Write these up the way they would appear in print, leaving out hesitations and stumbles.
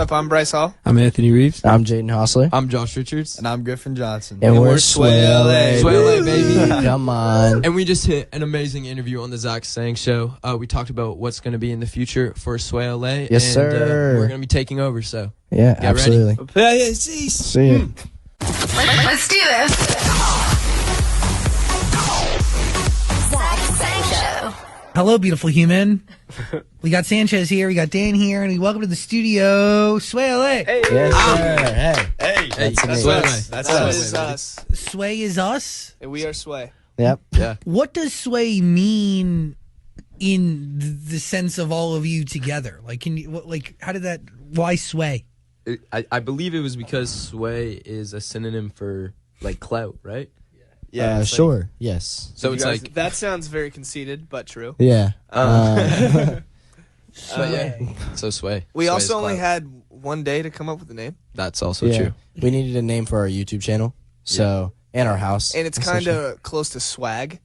Up, I'm Bryce Hall. I'm Anthony Reeves. I'm Jaden Hostler. I'm Josh Richards. And I'm Griffin Johnson. And we're Sway LA. Sway LA, baby. Come on. And we just hit an amazing interview on the Zach Sang Show. We talked about what's going to be in the future for Sway LA. Yes, and, sir. We're going to be taking over, so Yeah, get absolutely. ready. See ya. Let's do this. Zach Sang Show. Hello, beautiful human. We got Sanchez here, we got Dan here, and we welcome to the studio, Sway LA. Hey. Yes, sir. Hey. That's Sway. us. That's us. Sway is us. And we are Sway. Yep. Yeah. What does Sway mean in the sense of all of you together? Like, can you, how did that, why Sway? I believe it was because sway is a synonym for, like, clout, right? Yeah, Sure. Yes. So it's like, That sounds very conceited, but true. Yeah. but yeah, so sway. We Sway also is only clout. had one day to come up with a name. That's also Yeah. true. We needed a name for our YouTube channel. So, and our house. And it's kind of close to swag.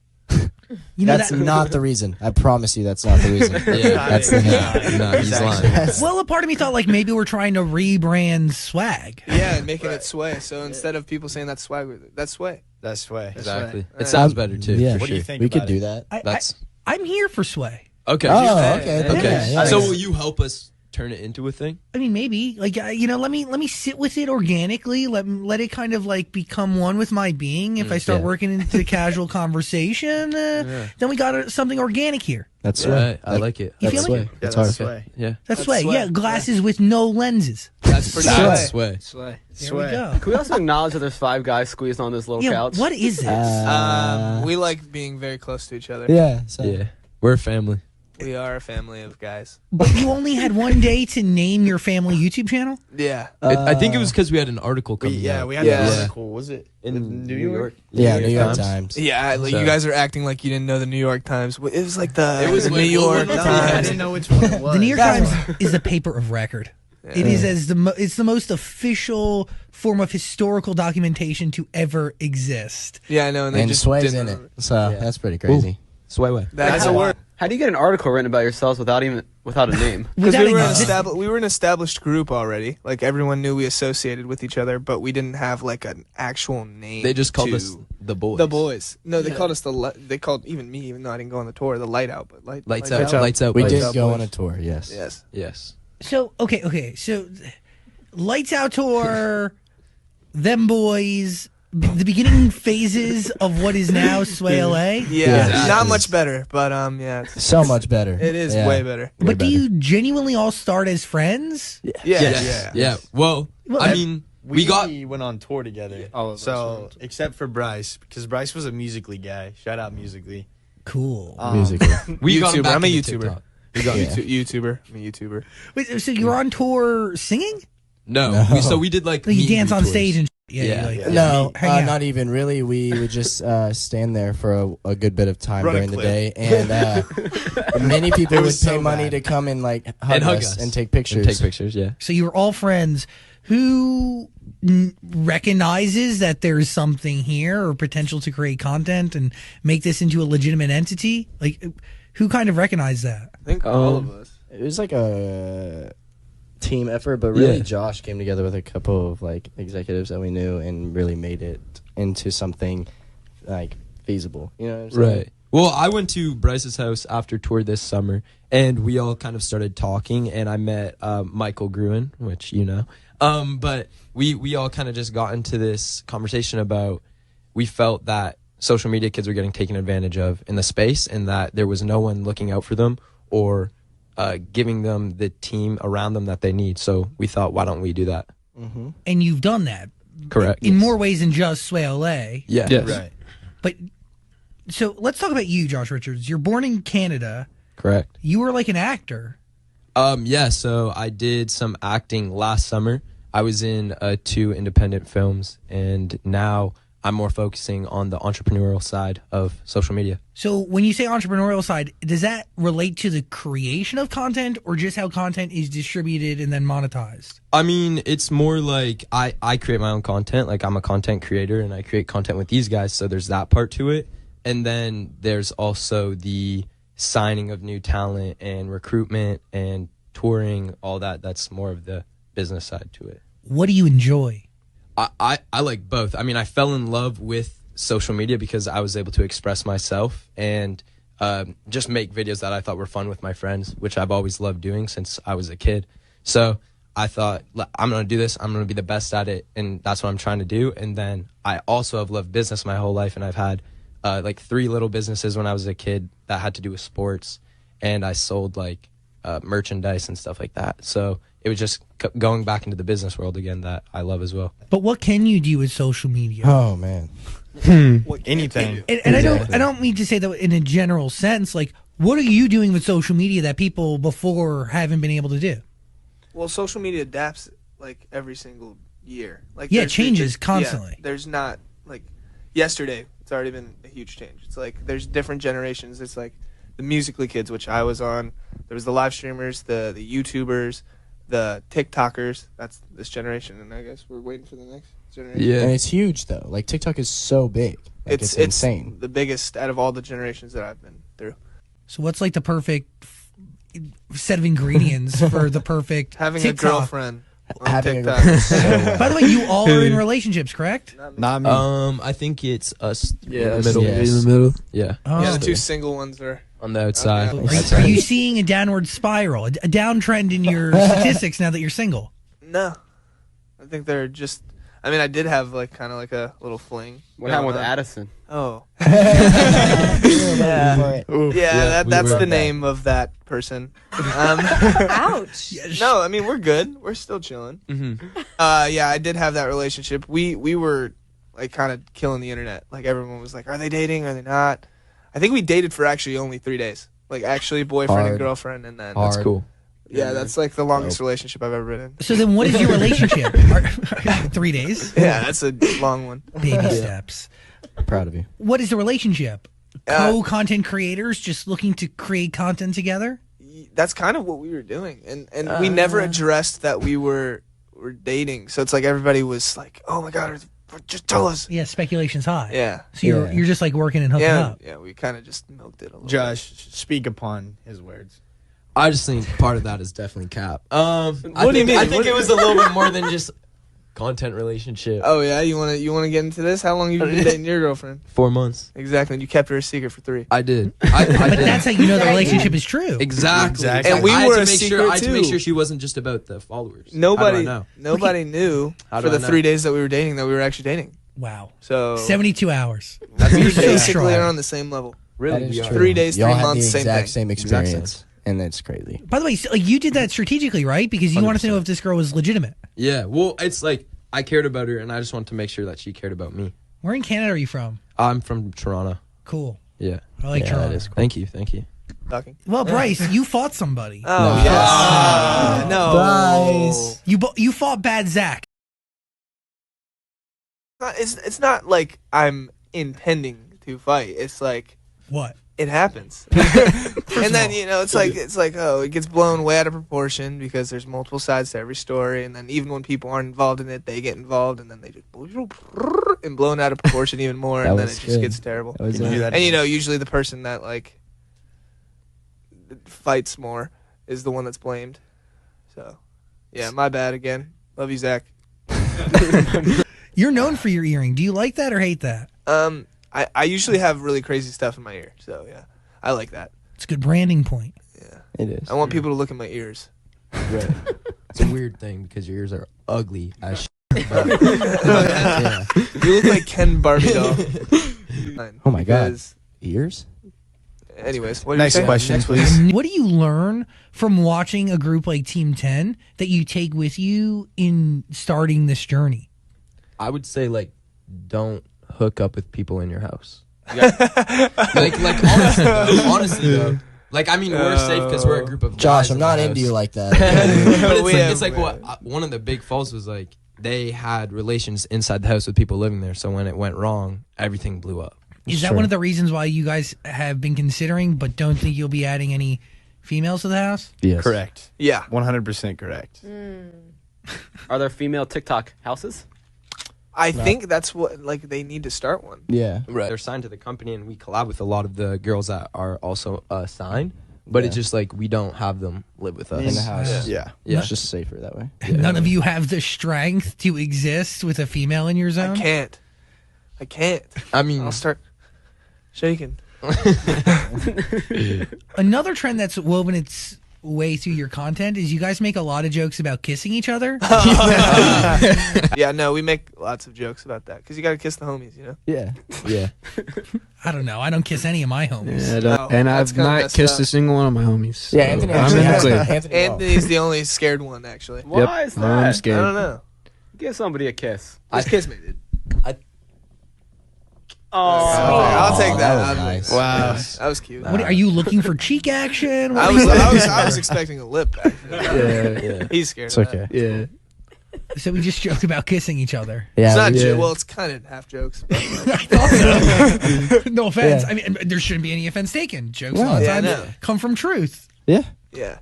You know That's that, not the reason. I promise you that's not the reason. Yeah. That's the name. No, he's lying. well, a part of me thought like maybe we're trying to rebrand swag. Yeah, and making it Sway. So instead of people saying that's swag, that's Sway. That's way. Exactly. Right. It sounds better, too. Yeah. for What do you sure. think We about could do it? that. That's I'm here for Sway. okay. Oh, okay. Okay. Yeah. So will you help us turn it into a thing? I mean, maybe let me sit with it organically. Let it kind of like become one with my being. If I start Yeah. working into casual conversation, then we got something organic here. That's Yeah, Sway. I like it. You That's feel me? Sway. Yeah, That's that's hard. way. Yeah. That's That's Sway. Sway. Yeah, glasses with no lenses. That's pretty That's Sway. sway. There we go. Can we also acknowledge that there's 5 guys squeezed on this little Yeah, couch? what is this? We like being very close to each other. Yeah. So. Yeah. We're a family. We are a family of guys. But you only had one day to name your family YouTube channel? Yeah. I think it was because we had an article coming Yeah, out. we had Yeah. an article. Was it in New York? Yeah, New York Times. Yeah, like, So- you guys are acting like you didn't know the New York Times. It was like the It was the like- New York well, No, Times. I didn't know which one it was. The New York Times is a paper of record. It is it's the most official form of historical documentation to ever exist. Yeah, I know, and they And just Sway's didn't. in it. So that's pretty crazy. Sway way. That's a word. How do you get an article written about yourselves without a name? Because Without we were an established group already. Like everyone knew we associated with each other, but we didn't have like an actual name. They just called to us the boys. the boys. No, they called us they called even me, even though I didn't go on the tour, the light out, but Lights out. Lights out. We boys. did Out go boys. on a tour, yes. Yes. Yes. So so Lights Out Tour, them boys, the beginning phases of what is now Sway LA. Yeah, Yeah. not much better, but yeah, So much better. it is Yeah. way better. Way But do better. you genuinely all start as friends? Yeah, Yes. Yeah. Well, I mean, we got. went on tour together. All of us So, except for Bryce, because Bryce was a Musically guy. Shout out Musically. Cool. Musically. We got YouTuber. back I'm a into YouTuber. TikTok. We got Yeah. YouTuber. I'm a YouTuber. Wait, so you're on tour singing? No. So we did like. Like you meet dance and on tours. stage and Yeah. you, like, No, hang out. not even really. We would just stand there for a good bit of time Run a during the clip. day, and many people It would was pay so money bad. to come and like hug, And hug us us. and take pictures. And take pictures. Yeah. So you were all friends. Who recognizes that there's something here or potential to create content and make this into a legitimate entity? Like, who kind of recognized that? I think all of us. It was like a team effort, but really Yeah. Josh came together with a couple of like executives that we knew and really made it into something like feasible. You know what I'm saying? Right. Well, I went to Bryce's house after tour this summer, and we all kind of started talking, and I met Michael Gruen, which you know. But we all kind of just got into this conversation about we felt that social media kids were getting taken advantage of in the space, and that there was no one looking out for them or giving them the team around them that they need. So we thought, why don't we do that? And you've done that. Correct. In more ways than just Sway LA. Yeah. Yes. Right. But so let's talk about you, Josh Richards. You're born in Canada. Correct. You were like an actor. Yeah, so I did some acting last summer. I was in 2 independent films, and now I'm more focusing on the entrepreneurial side of social media. So when you say entrepreneurial side, does that relate to the creation of content or just how content is distributed and then monetized? I mean, it's more like I create my own content. Like, I'm a content creator, and I create content with these guys, so there's that part to it. And then there's also the signing of new talent and recruitment and touring, all that. That's more of the business side to it. What do you enjoy? I like both. I mean, I fell in love with social media because I was able to express myself and just make videos that I thought were fun with my friends, which I've always loved doing since I was a kid. So I thought, I'm going to do this. I'm going to be the best at it. And that's what I'm trying to do. And then I also have loved business my whole life. And I've had like 3 little businesses when I was a kid that had to do with sports. And I sold like merchandise and stuff like that. So it was just going back into the business world again that I love as well. But what can you do with social media? Oh man. Anything. And I don't mean to say that in a general sense. Like, what are you doing with social media that people before haven't been able to do? Well, social media adapts like every single year. Like Yeah, it changes constantly. Yeah, there's not like yesterday. It's already been a huge change. It's like there's different generations. It's like the Musical.ly kids, which I was on. There was the live streamers, the YouTubers, the TikTokers. That's this generation, and I guess we're waiting for the next generation. Yeah. And it's huge though. Like TikTok is so big. Like, it's insane. The biggest out of all the generations that I've been through. So what's like the perfect set of ingredients for the perfect Having TikTok? a girlfriend on Having a TikTok. girlfriend. By the way, you all are in relationships, correct? Not me. I think it's us in the us, middle. yes. In the middle. Yeah. Oh. Yeah, the 2 single ones are. On the outside. Okay. Are you seeing a downward spiral, a downtrend in your statistics now that you're single? No, I think they're just. I mean, I did have like kind of like a little fling. What happened with going on. Addison? Oh, Yeah. that's were the bad. name of that person. Ouch. No, I mean we're good. We're still chilling. Mm-hmm. Yeah, I did have that relationship. We were like kind of killing the internet. Like everyone was like, "Are they dating? Are they not?" I think we dated for actually only 3 days. Like actually boyfriend and Hard. girlfriend, and then That's cool. yeah, that's like the longest relationship I've ever been in. So then, what is your relationship? 3 days, Yeah, that's a long one. baby steps. Proud of you. What is the relationship? Uh, Co-content creators just looking to create content together. That's kind of what we were doing, and we never addressed that we were dating. So it's like everybody was like, "Oh my god, just tell us." Yeah, speculation's high. Yeah, So you're just like working and hooking yeah, up. yeah. We kind of just milked it a little. Josh, speak upon his words. I just think part of that is definitely cap. What do you mean? I think it was a little bit more than just content relationship. Oh yeah, you wanna get into this? How long have you been dating your girlfriend? 4 months. Exactly. And you kept her a secret for 3. I did. I But did. that's how you know the relationship is true. Exactly. And we I had were to a make secret sure, I had to make too. sure she wasn't just about the followers. How do I Nobody know? knew How for do I the know? 3 days that we were dating that we were actually dating. Wow. So 72 hours. we so basically strong. are on the same level. Really? That is we are. true. 3 days, Y'all 3 had months, the same exact thing. same Exact experience, and that's crazy. By the way, so, like, you did that strategically, right? Because you wanted to know if this girl was legitimate. Yeah. Well, it's like I cared about her, and I just wanted to make sure that she cared about me. Where in Canada are you from? I'm from Toronto. Cool. Yeah. I like Yeah, Toronto. that is cool. Thank you. Thank you. Talking. Well, Bryce, you fought somebody. Oh No. yes. No. Bryce. You fought Bad Zach. It's not like I'm intending to fight. It's like What? it happens. And then it's like oh, it gets blown way out of proportion because there's multiple sides to every story, and then even when people aren't involved in it, they get involved, and then they just and blown out of proportion even more, That and then it was just good. gets terrible. That was Can you do it. that And usually the person that like fights more is the one that's blamed. So yeah, my bad again. Love you, Zach. You're known for your earring. Do you like that or hate that? I usually have really crazy stuff in my ear, so yeah, I like that. It's a good branding point. Yeah, It is. I want people to look at my ears. Right. It's a weird thing because your ears are ugly as yeah. You look like Ken Barbie doll. Oh my God. Because- Ears? Anyways, what did Next you say? question, please. What do you learn from watching a group like Team 10 that you take with you in starting this journey? I would say like don't hook up with people in your house. like honestly though. Like I mean we're safe because we're a group of Josh, guys I'm in not the into house. you like that. But We it's have- like what one of the big faults was like they had relations inside the house with people living there. So when it went wrong, everything blew up. Is that Sure. one of the reasons why you guys have been considering but don't think you'll be adding any females to the house? Yes. Correct. Yeah. 100% correct. Are there female TikTok houses? I think that's what they need to start one. Yeah. Right. They're signed to the company, and we collab with a lot of the girls that are also signed. but Yeah. it's just like we don't have them live with us. in the house. Yeah. Yeah. It's just safer that way. None of you have the strength to exist with a female in your zone. I can't. I mean, I'll start shaking. Another trend that's woven its way through your content is you guys make a lot of jokes about kissing each other. Yeah, no, we make lots of jokes about that because you got to kiss the homies, you know? Yeah. yeah. I don't know. I don't kiss any of my homies. Yeah, No, and that's I've kinda not messed kissed up. a single one of my homies. Yeah, so Anthony I'm actually in the has clear. Anthony. Anthony's the only scared one, actually. Why is that? I'm I scared. don't know. Give somebody a kiss. Just kiss me, dude. Oh, I'll take that. that was nice. Wow. That was cute. What are you looking for? Cheek action? What I are was, you- I was expecting a lip. Actually. Yeah. He's scared. It's of okay. that. Yeah. So we just joked about kissing each other. Yeah. It's not Yeah. well. It's kind of half jokes. But I thought so. No offense. Yeah. I mean, there shouldn't be any offense taken. Jokes No. all the Yeah, I time know. come from truth. yeah. yeah.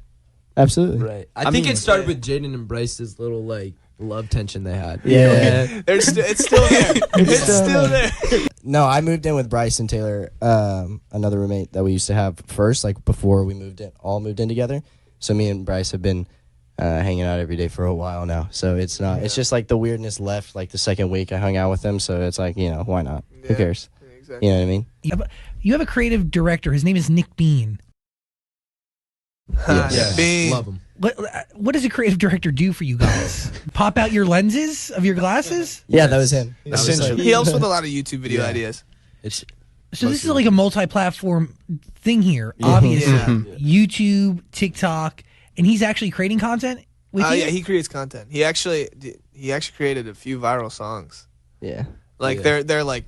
Absolutely. Right. I think mean, it started yeah. with Jaden and Bryce's little like love tension they had. Yeah. It's still there. It's still there. No, I moved in with Bryce and Taylor, another roommate that we used to have first, like before we all moved in together. So me and Bryce have been hanging out every day for a while now. So it's not. It's just like the weirdness left. Like the second week I hung out with him, so it's like, why not? Who Yeah. cares? Exactly. You know what I mean? You have a creative director. His name is Nick Bean. Yes. Being- Love them. What does a creative director do for you guys? Pop out your lenses of your glasses? Yeah, that was him. He helps with a lot of YouTube video Yeah. ideas. It's So this is like a multi-platform thing here. Obviously, YouTube, TikTok, and he's actually creating content with you. Yeah, he creates content. He actually created a few viral songs. Yeah. Like Yeah. they're like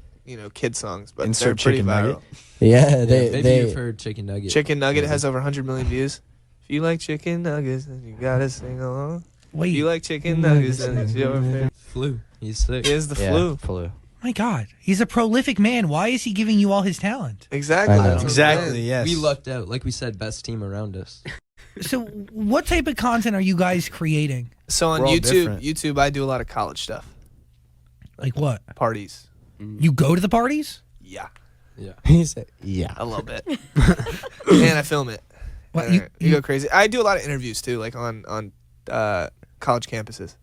kid songs, but Insert they're pretty chicken viral. nugget. Yeah, maybe they you've heard Chicken Nugget. Chicken Nugget has over 100 million views. If you like chicken nuggets, then you gotta sing along. Wait, If you like chicken nuggets, then it's your favorite. Flu. He's sick. He is the yeah, flu. my God, he's a prolific man. Why is he giving you all his talent? Exactly. I know. That's what I'm Exactly. saying. Yes. We lucked out. Like we said, best team around us. So, what type of content are you guys creating? So on We're all YouTube, different. I do a lot of college stuff, Like what? parties. You go to the parties? Yeah, He said, yeah. a little bit, and I film it. What, And you go crazy. I do a lot of interviews too, like on college campuses.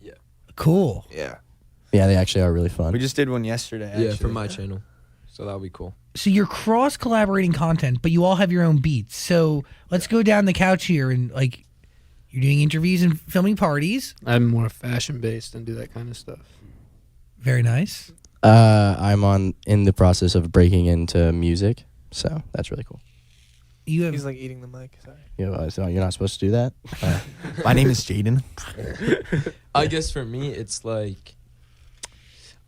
Cool. Yeah. Yeah, they actually are really fun. We just did one yesterday. Yeah, Actually. from my channel. So that'll be cool. So you're cross collaborating content, but you all have your own beats. So let's go down the couch here and like you're doing interviews and filming parties. I'm more fashion based and do that kind of stuff. Very nice. I'm in the process of breaking into music, so that's really cool. You have He's like eating the mic. Sorry. So you're not supposed to do that? My name is Jaden. I guess for me, it's like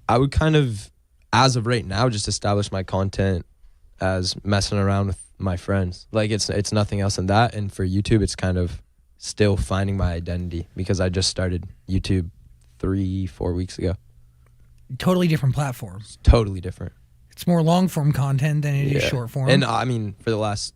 I would kind of, as of right now, just establish my content as messing around with my friends. Like it's nothing else than that. And for YouTube, it's kind of still finding my identity because I just started YouTube 3-4 weeks ago. totally different platforms. Totally different. It's more long form content than it is Yeah. short form. And I mean, for the last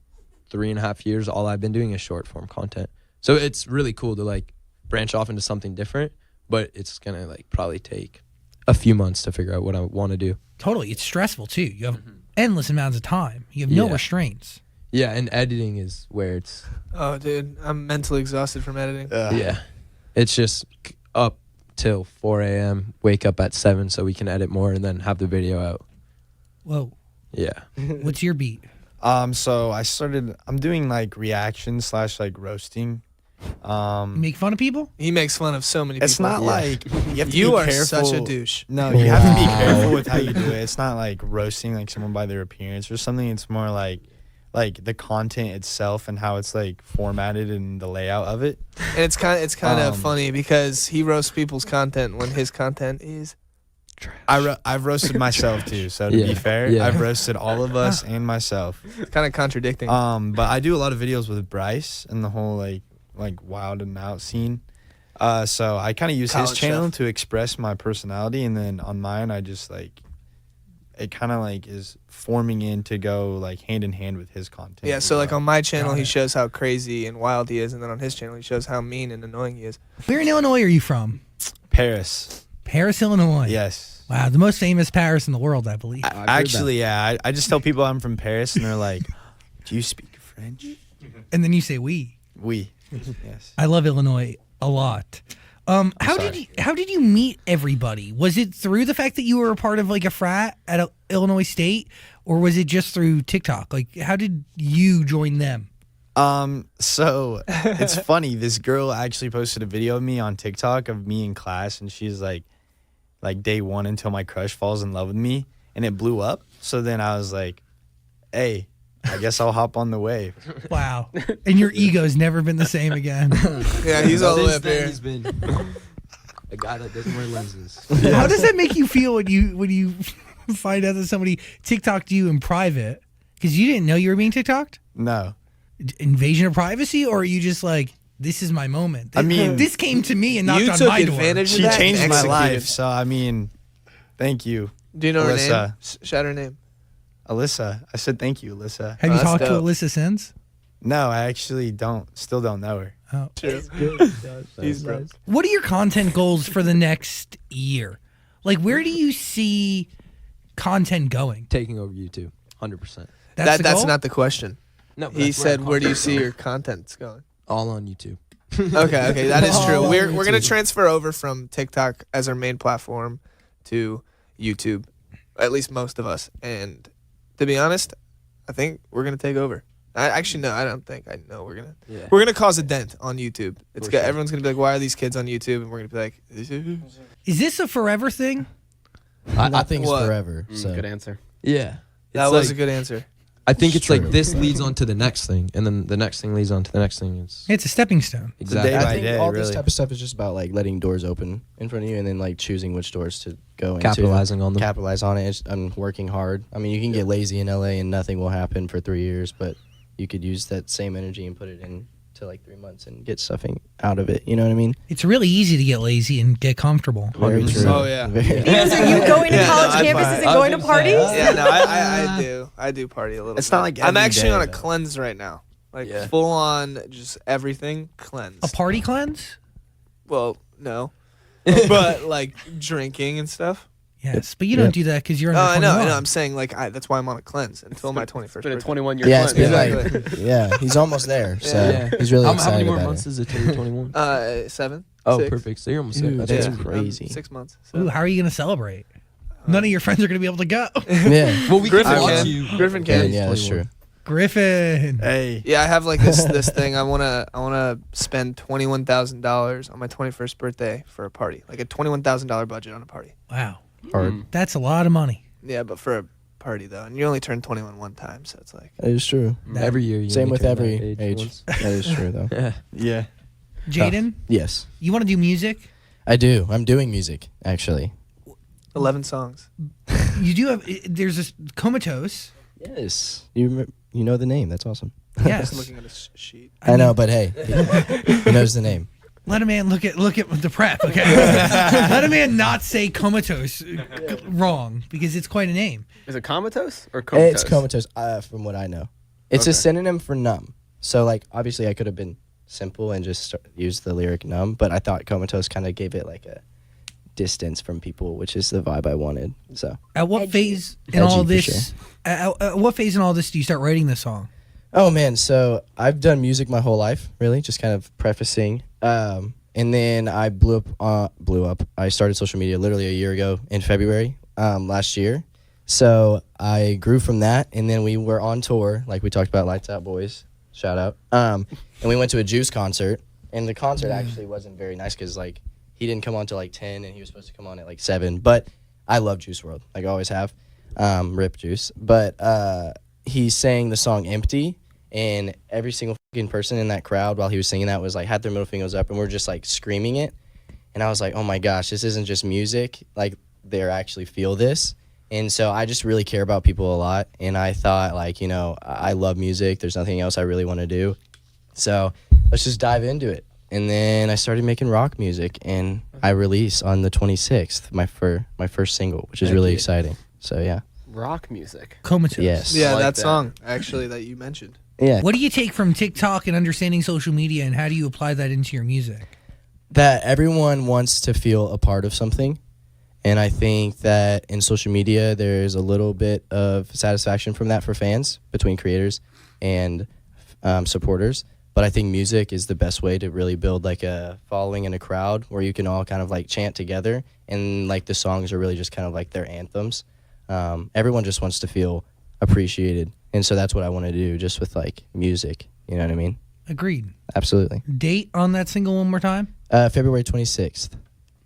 3.5 years, all I've been doing is short form content. So it's really cool to like branch off into something different, but it's gonna like probably take a few months to figure out what I want to do. Totally. It's stressful too. You have endless amounts of time. You have no Yeah. restraints. Yeah, and editing is where it's Oh, dude, I'm mentally exhausted from editing. yeah, it's just up till 4 a.m. Wake up at 7 so we can edit more and then have the video out. Whoa. Yeah, What's your beat? So I'm doing like reaction / like roasting. You make fun of people? He makes fun of so many It's people. not like you have to You be are careful. such a douche. No, you have to be careful with how you do it. It's not like roasting like someone by their appearance or something. It's more like the content itself and how it's like formatted and the layout of it. And it's kind of funny because he roasts people's content when his content is I've roasted myself too. So to Yeah. be fair, Yeah. I've roasted all of us and myself. kind of contradicting. But I do a lot of videos with Bryce and the whole like wild and out scene. So I kind of use his College channel stuff. to express my personality, and then on mine I just like it kind of like is forming in to go like hand in hand with his content. Yeah, as so like well. on my channel, Got he it. shows how crazy and wild he is, and then on his channel, he shows how mean and annoying he is. Where in Illinois are you from? Paris. Paris, Illinois. Yes. Wow, the most famous Paris in the world, I believe. Actually, yeah. I just tell people I'm from Paris, and they're like, "Do you speak French?" And then you say we. We. Yes. I love Illinois a lot. How did you meet everybody? Was it through the fact that you were a part of like a frat at Illinois State, or was it just through TikTok? Like, how did you join them? So it's funny. This girl actually posted a video of me on TikTok of me in class, and she's like day one until my crush falls in love with me, and it blew up. So then I was like, hey, I guess I'll hop on the wave. Wow. And your ego's never been the same again. Yeah, he's all the way up here. He's been a guy that doesn't wear lenses. How does that make you feel when you find out that somebody TikToked you in private? Because you didn't know you were being TikToked? No. Invasion of privacy, or are you just like, this is my moment? I mean, this came to me and knocked You on took my door. advantage of She that and changed my executed. life. So I mean, thank you, Do you know her name? Alyssa. Shout her name. Alyssa. I said thank you, Alyssa. Have you that's talked to dope. Alyssa since? No, I actually still don't know her. Oh. True. He's broke. What are your content goals for the next year? Like, where do you see content going? Taking over YouTube, 100%. That's That's not the question. No, He said, "Where do you see your content's going?" all on YouTube? Okay, that is true. Oh, We're gonna YouTube. transfer over from TikTok as our main platform to YouTube, at least most of us. And to be honest, I think we're gonna take over. I don't think I know we're gonna. Yeah. We're gonna cause a dent on YouTube. It's For good. sure. Everyone's gonna be like, "Why are these kids on YouTube?" And we're gonna be like, Is this a forever thing? I think it's What? forever. So Good answer. Yeah. "That It's was like- a good answer." I think it's True. like this leads on to the next thing, and then the next thing leads on to the next thing. It's a stepping stone. Exactly. day I by think day, all this really. type of stuff is just about like letting doors open in front of you and then like choosing which doors to go into. Capitalizing on them. Capitalize on it and working hard. I mean, you can get lazy in LA and nothing will happen for 3 years, but you could use that same energy and put it into like 3 months and get something out of it. You know what I mean? It's really easy to get lazy and get comfortable. Very true. Oh, yeah. Very- Because are you going to Yeah, no, college I campuses buy it. and I going to was gonna say, parties? Yeah, no, I do party a little. It's bit. not like I'm every actually day, on a though. cleanse right now, like Yeah. full on, just everything cleanse. A party cleanse? Well, no, but like drinking and stuff. Yes, but you don't do that because you're under Oh, I 21. know. I'm saying like that's why I'm on a cleanse until my 21st It's been a birthday. 21-year yeah, it's cleanse. been like, yeah, he's almost there. So Yeah. he's really How excited many more about months it. is it till you're 21? 7. Oh, 6. perfect. So you're almost Dude, there. that's Yeah, crazy. 6 months. Ooh, how are you going to celebrate? None of your friends are going to be able to go. Yeah. Well, we Griffin can watch can. you. Griffin Yeah, can. yeah, that's true. Griffin. Hey. Yeah, I have like this thing. I wanna spend $21,000 on my 21st birthday for a party, like a $21,000 budget on a party. Wow. Hard. That's a lot of money. Yeah, but for a party though, and you only turn 21 one time, so it's like That is true. Every year. You Same only with turn every that age. once. That is true, though. Yeah. Yeah. Jaden, Yes, you want to do music? I do. I'm doing music, actually. 11 songs. You do have, there's this Comatose. Yes. You know the name. That's awesome. Yes. Just looking at a sheet. I know, but hey, he knows the name. Let a man look at the prep, okay? Let a man not say comatose wrong because it's quite a name. Is it comatose or comatose? It's comatose, from what I know. It's a Okay. synonym for numb. So, like, obviously, I could have been simple and just used the lyric numb, but I thought comatose kind of gave it like a distance from people, which is the vibe I wanted. So, At what Edgy. phase in Edgy all for this? sure. At what phase in all this do you start writing this song? oh man, so I've done music my whole life, really, just kind of prefacing. And then I blew up. I started social media literally a year ago in February last year. So I grew from that, and then we were on tour, like we talked about, Lights Out Boys, shout out. And we went to a Juice concert, and the concert actually wasn't very nice because like he didn't come on till like 10, and he was supposed to come on at like 7. But I love Juice WRLD, like I always have. Rip Juice. But he sang the song Empty, and every single fucking person in that crowd while he was singing that was like had their middle fingers up, and we're just like screaming it. And I was like, oh my gosh, this isn't just music, like they actually feel this. And so I just really care about people a lot, and I thought like, I love music, there's nothing else I really want to do, so let's just dive into it. And then I started making rock music, and I released on the 26th my first single, which is really exciting. So yeah. Rock music. Comatose. Yes. Yeah, like that that. song actually that you mentioned. Yeah. What do you take from TikTok and understanding social media, and how do you apply that into your music? That everyone wants to feel a part of something. And I think that in social media, there's a little bit of satisfaction from that for fans, between creators. And supporters. But I think music is the best way to really build like a following and a crowd where you can all kind of like chant together, and like the songs are really just kind of like their anthems. Everyone just wants to feel appreciated, and so that's what I want to do just with like music. You know what I mean? Agreed. Absolutely. Date on that single one more time. February 26th.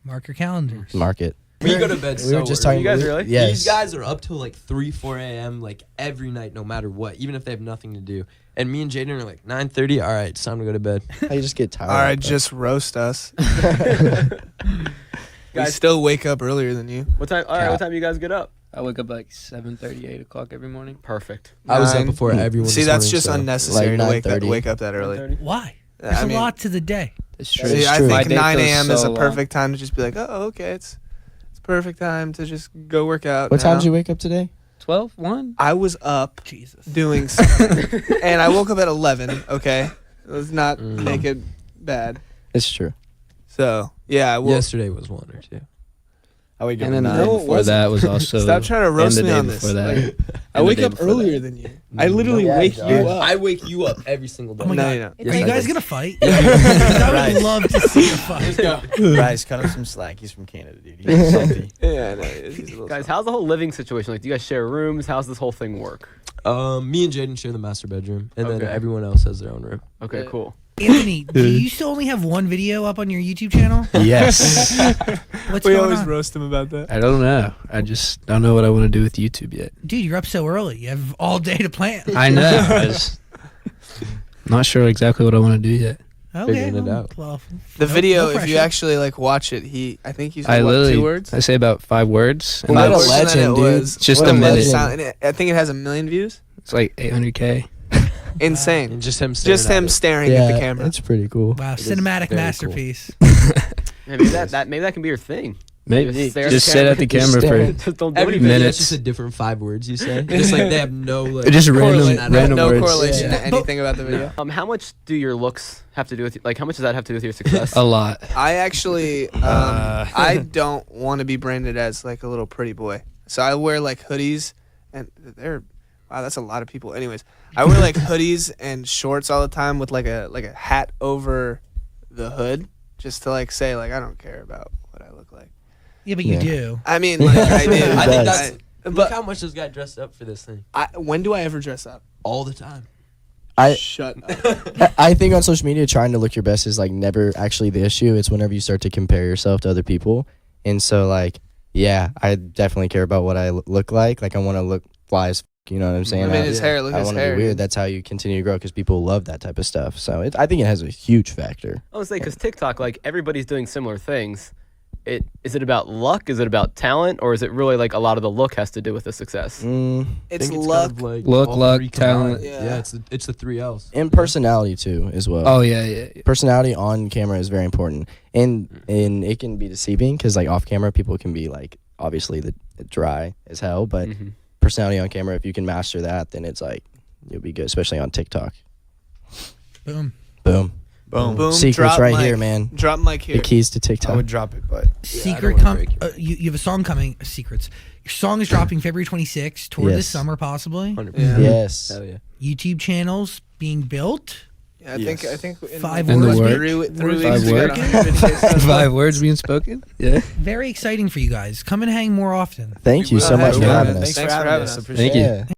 Mark your calendars. Mark it. We go to bed We were so just early. talking. You guys really? Yes. These guys are up till like 3, 4 a.m. like every night, no matter what, even if they have nothing to do. And me and Jaden are like 9:30. All right, it's time to go to bed. I just get tired. All right, but- just roast us. We Guys- still wake up earlier than you. What time? All right, what time you guys get up? I wake up like 7:30, 8 o'clock every morning. Perfect. I was up 9. before everyone. See, this that's morning, just so. unnecessary Like to 9:30. wake up that early. 9:30? Why? There's I a mean, lot to the day. It's true. see, It's I true. My think day 9 feels a.m. is so a long. perfect time to just be like, oh, okay, it's perfect time to just go work out. What time now. did you wake up today? 12, 1? I was up Jesus. doing something, and I woke up at 11. Okay, let's not make it bad. It's true. So yeah, well, Yesterday was 1 or 2. I wake up And at then the 9. day No, it before wasn't. that was also. stop trying to and roast the me day on this. before that. Like, I And the wake day up before earlier that. than you. I literally Yeah, wake dog. you up. I wake you up every single day. Oh my No, God. you don't. Are you I guys did. gonna fight? I would love to see a fight. Bryce, cut him some slack. He's from Canada, dude. He's salty. Yeah, I know. He's a little Guys, soft. how's the whole living situation? Like, do you guys share rooms? How's this whole thing work? Me and Jaden share the master bedroom, and then Okay. everyone else has their own room. Okay, Yeah. cool. Anthony, do you still only have one video up on your YouTube channel? Yes. What's We going always on? roast him about that. I don't know. I just don't know what I want to do with YouTube yet. Dude, you're up so early. You have all day to plan. I know. I just not sure exactly what I want to do yet. Okay. Figuring it out. Well, The no- video, no if you pressure. actually like watch it, I think he's I what, literally 2 words. I say about 5 words. And What a that's- Words, and then legend, it dude. was- Just What a minute. legend. I think it has 1 million views. It's like 800K. Insane. And just him staring Just him at it. staring Yeah, at the camera. it's pretty cool. Wow, is cinematic very masterpiece. Man, maybe that can be your thing. Maybe Just stare at just the sit camera. at the Just camera stare. for Just don't do Every anything. video is minutes. just a different 5 words you say. Just like they have no like, just random correlation at all. no words. correlation Yeah. to anything about the video. How much do your looks have to do with like? How much does that have to do with your success? a lot. I actually, I don't want to be branded as like a little pretty boy. So I wear like hoodies, and wow, that's a lot of people. Anyways, I wear like hoodies and shorts all the time with like a hat over the hood, just to like say like I don't care about what I look like. Yeah, but you Yeah. do. I mean, like I do. I think that's. but Look how much this guy dressed up for this thing. when do I ever dress up? All the time. Shut up. I think on social media, trying to look your best is like never actually the issue. It's whenever you start to compare yourself to other people. And so, like, yeah, I definitely care about what I look like. Like, I want to look fly as you know what I'm saying? I mean, his hair. Look at I his want to hair. be weird. That's how you continue to grow because people love that type of stuff. So I think it has a huge factor. I would say because TikTok, like everybody's doing similar things. Is it about luck? Is it about talent? Or is it really like a lot of the look has to do with the success? It's I think luck. kind of like Luck, all luck, three combined. talent. Yeah. Yeah, it's the 3 L's. And personality, too, as well. Oh yeah. Personality on camera is very important. And it can be deceiving because, like, off camera, people can be, like, obviously the dry as hell. But personality on camera, if you can master that, then it's like you'll be good, especially on TikTok. Boom. Boom. Boom. Boom. Secrets drop right mic. here, man. Drop mic here. The keys to I TikTok. would drop it, but Secret wanna break your you have a song coming. Secrets. Your song is dropping February 26th. Tour this Yes. summer, possibly. 100%. Yeah. Yes. Hell yeah. YouTube channels being built. Yeah, I Yes. think in 5 In the words. word. three Five weeks we got words. 100 videos. 5 words being spoken. Yeah. Very exciting for you guys. Come and hang more often. Thank you We so will. much for Yeah, having man. us. Thanks for having us. Appreciate Thank you. it. Yeah.